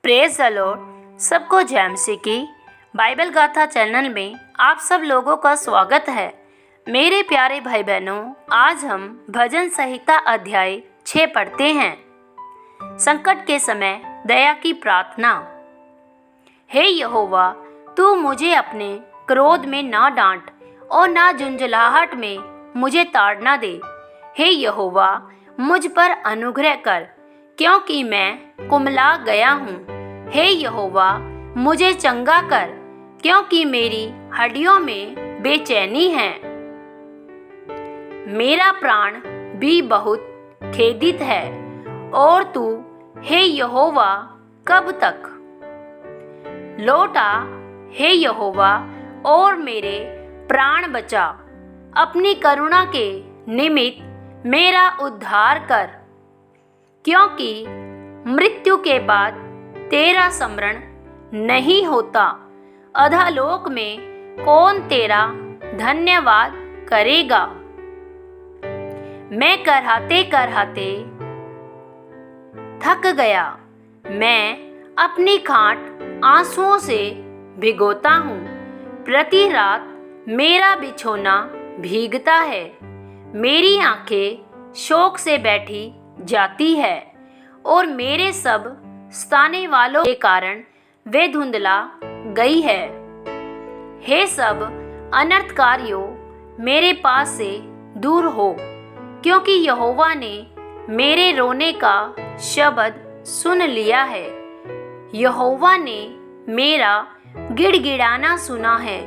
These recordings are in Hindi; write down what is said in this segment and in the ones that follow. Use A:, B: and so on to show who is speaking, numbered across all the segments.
A: Praise the Lord. सबको जय मसीह की बाइबल गाथा चैनल में आप सब लोगों का स्वागत है। मेरे प्यारे भाई बहनों, आज हम भजन संहिता अध्याय 6 पढ़ते हैं। संकट के समय दया की प्रार्थना। हे यहोवा, तू मुझे अपने क्रोध में ना डांट और ना झुंझलाहट में मुझे ताड़ना दे। हे यहोवा, मुझ पर अनुग्रह कर, क्योंकि मैं कुमला गया हूँ। हे यहोवा, मुझे चंगा कर, क्योंकि मेरी हड्डियों में बेचैनी है। मेरा प्राण भी बहुत खेदित है, और तू हे यहोवा कब तक? लौट आ हे यहोवा, और मेरे प्राण बचा। अपनी करुणा के निमित्त मेरा उद्धार कर, क्योंकि मृत्यु के बाद तेरा स्मरण नहीं होता। अधोलोक में कौन तेरा धन्यवाद करेगा? मैं करहाते करहाते थक गया। मैं अपनी खाट आंसुओं से भिगोता हूँ। प्रति रात मेरा बिछौना भीगता है। मेरी आंखें शोक से बैठी जाती है, और मेरे सब सताने वालों के कारण वे धुंधला गई है। हे सब अनर्थकारियों, मेरे पास से दूर हो, क्योंकि यहोवा ने मेरे रोने का शब्द सुन लिया है। यहोवा ने मेरा गिड़गिड़ाना सुना है।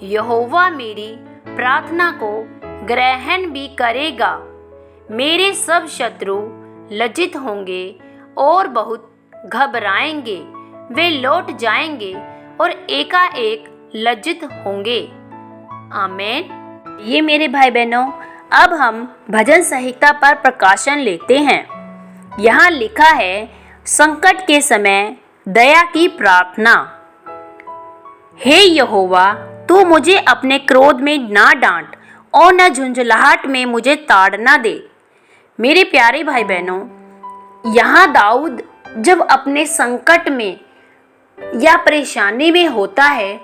A: यहोवा मेरी प्रार्थना को ग्रहण भी करेगा। मेरे सब शत्रु लज्जित होंगे और बहुत घबराएंगे। वे लौट जाएंगे और एकाएक लज्जित होंगे। आमीन। ये मेरे भाई बहनों, अब हम भजन संहिता पर प्रकाशन लेते हैं। यहाँ लिखा है, संकट के समय दया की प्रार्थना। हे यहोवा, तू मुझे अपने क्रोध में ना डांट और न झुंझलाहट में मुझे ताड़ना दे। मेरे प्यारे भाई बहनों, यहाँ दाऊद जब अपने संकट में या परेशानी में होता है,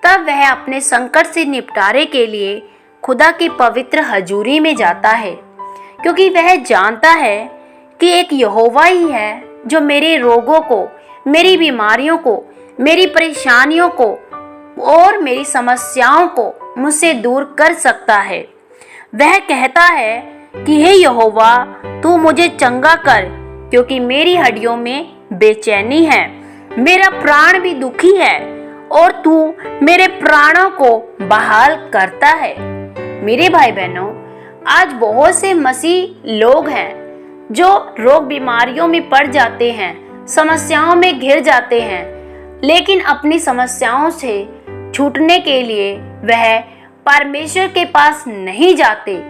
A: तब वह अपने संकट से निपटारे के लिए खुदा की पवित्र हजूरी में जाता है, क्योंकि वह जानता है कि एक यहोवा ही है जो मेरे रोगों को, मेरी बीमारियों को, मेरी परेशानियों को और मेरी समस्याओं को मुझसे दूर कर सकता है। वह कहता है कि हे यहोवा, तू मुझे चंगा कर, क्योंकि मेरी हड्डियों में बेचैनी है। मेरा प्राण भी दुखी है, और तू मेरे प्राणों को बहाल करता है। मेरे भाई बहनों, आज बहुत से मसीह लोग हैं जो रोग बीमारियों में पड़ जाते हैं, समस्याओं में घिर जाते हैं, लेकिन अपनी समस्याओं से छूटने के लिए वह परमेश्वर के पास नहीं जाते।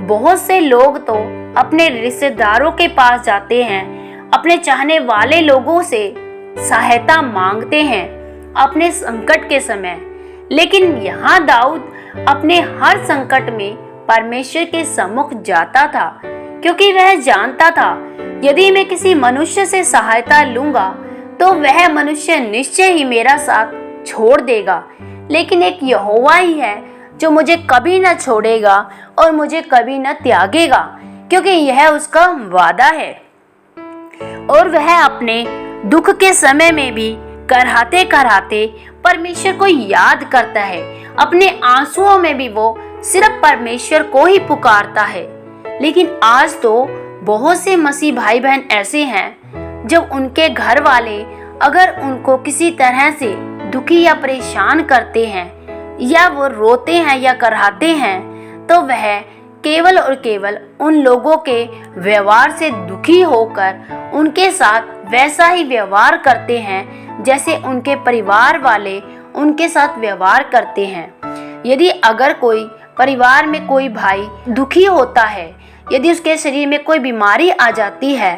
A: बहुत से लोग तो अपने रिश्तेदारों के पास जाते हैं, अपने चाहने वाले लोगों से सहायता मांगते हैं अपने संकट के समय। लेकिन यहाँ दाऊद अपने हर संकट में परमेश्वर के सम्मुख जाता था, क्योंकि वह जानता था यदि मैं किसी मनुष्य से सहायता लूंगा तो वह मनुष्य निश्चय ही मेरा साथ छोड़ देगा। लेकिन एक यहोवा ही है जो मुझे कभी न छोड़ेगा और मुझे कभी न त्यागेगा, क्योंकि यह उसका वादा है। और वह अपने दुख के समय में भी करहाते करहाते परमेश्वर को याद करता है। अपने आंसुओं में भी वो सिर्फ परमेश्वर को ही पुकारता है। लेकिन आज तो बहुत से मसीह भाई बहन ऐसे हैं, जब उनके घर वाले अगर उनको किसी तरह से दुखी या परेशान करते हैं, या वो रोते हैं या करहाते हैं, तो वह केवल और केवल उन लोगों के व्यवहार से दुखी होकर उनके साथ वैसा ही व्यवहार करते हैं जैसे उनके परिवार वाले उनके साथ व्यवहार करते हैं। यदि अगर कोई परिवार में कोई भाई दुखी होता है, यदि उसके शरीर में कोई बीमारी आ जाती है,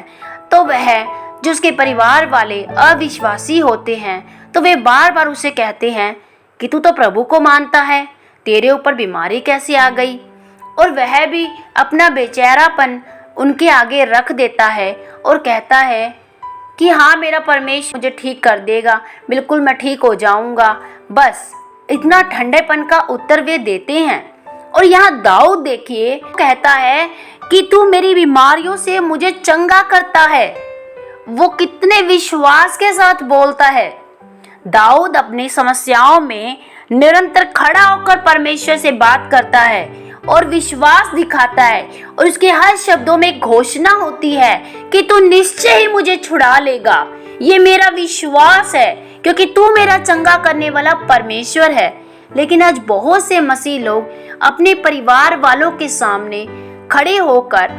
A: तो वह जो उसके परिवार वाले अविश्वासी होते हैं, तो वे बार बार उसे कहते हैं कि तू तो प्रभु को मानता है, तेरे ऊपर बीमारी कैसे आ गई? और वह भी अपना बेचैरापन उनके आगे रख देता है और कहता है कि हाँ मेरा परमेश्वर मुझे ठीक कर देगा, बिल्कुल मैं ठीक हो जाऊंगा। बस इतना ठंडेपन का उत्तर वे देते हैं। और यहाँ दाऊद देखिए कहता है कि तू मेरी बीमारियों से मुझे चंगा करता है। वो कितने विश्वास के साथ बोलता है। दाऊद अपनी समस्याओं में निरंतर खड़ा होकर परमेश्वर से बात करता है और विश्वास दिखाता है, और उसके हर शब्दों में घोषणा होती है कि तू निश्चय ही मुझे छुड़ा लेगा। ये मेरा विश्वास है क्योंकि तू मेरा चंगा करने वाला परमेश्वर है। लेकिन आज बहुत से मसीह लोग अपने परिवार वालों के सामने खड़े होकर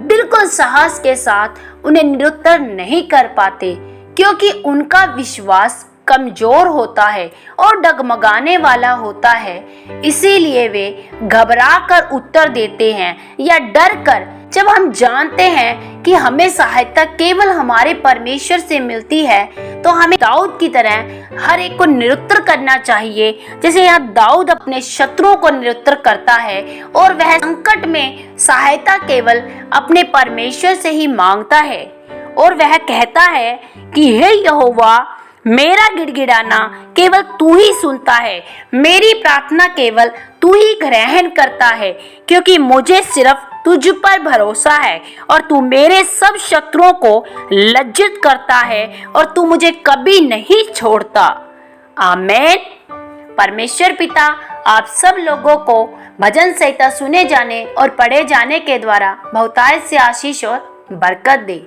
A: बिल्कुल साहस के साथ उन्हें निरुत्तर नहीं कर पाते, क्योंकि उनका विश्वास कमजोर होता है और डगमगाने वाला होता है। इसीलिए वे घबरा कर उत्तर देते हैं या डर कर। जब हम जानते हैं कि हमें सहायता केवल हमारे परमेश्वर से मिलती है, तो हमें दाऊद की तरह हर एक को निरुत्तर करना चाहिए, जैसे यहाँ दाऊद अपने शत्रुओं को निरुत्तर करता है और वह संकट में सहायता केवल अपने परमेश्वर से ही मांगता है। और वह कहता है कि हे यहोवा, मेरा गिड़गिड़ाना केवल तू ही सुनता है, मेरी प्रार्थना केवल तू ही ग्रहण करता है, क्योंकि मुझे सिर्फ तुझ पर भरोसा है और तू मेरे सब शत्रुओं को लज्जित करता है और तू मुझे कभी नहीं छोड़ता। आमीन। परमेश्वर पिता आप सब लोगों को भजन संहिता सुने जाने और पढ़े जाने के द्वारा बहुतायत से आशीष और बरकत दे।